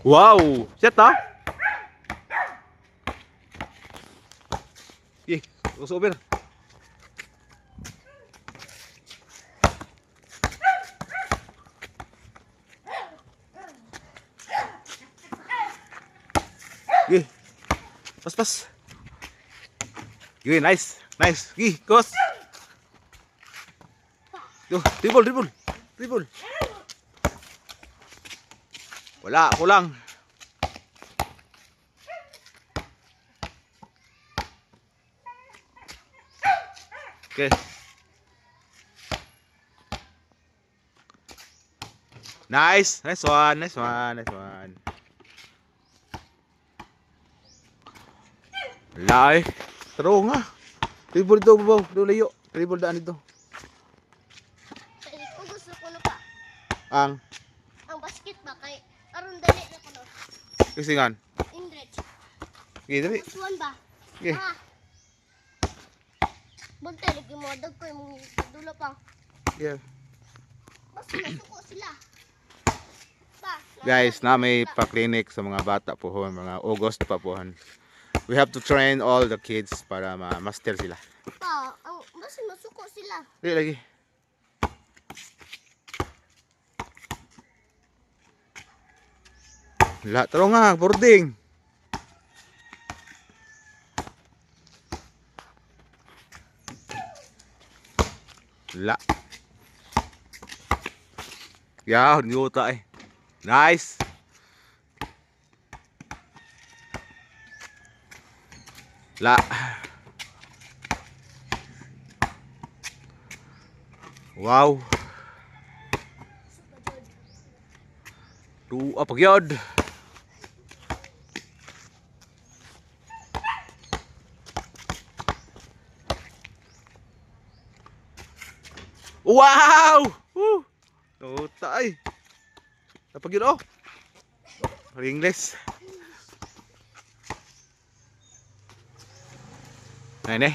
Wow! Set ha? Ih, usok bir. Ih, pas. Ih, nice. Ih, kos. Yo, dribble. Wala, kulang. Okay. Nice one. Wala eh. Taro nga. Dribble dito, babaw. Doon layo. Dribble daan dito. Kung gusto ko na pa. Ang Basket ba kay aron dali na ko no. kisingan. Indret. Okay, dali. Kusuan ba? Okay. Ah. Bunte lagi mo dag ko imong dulo pa. Yeah. Basta masuko sila. Pa. Guys, na may pa-clinic sa mga bata po ho, mga August pa po. We have to train all the kids para ma-master sila. Pa, ang basta masuko sila. Dali lagi. La, taro nga, boarding. La. Yeah, nyuta eh. Nice. La. Wow. Apa gyud? Wow! Woo! Tuta ay. Apa gyud oh? English. Này nè.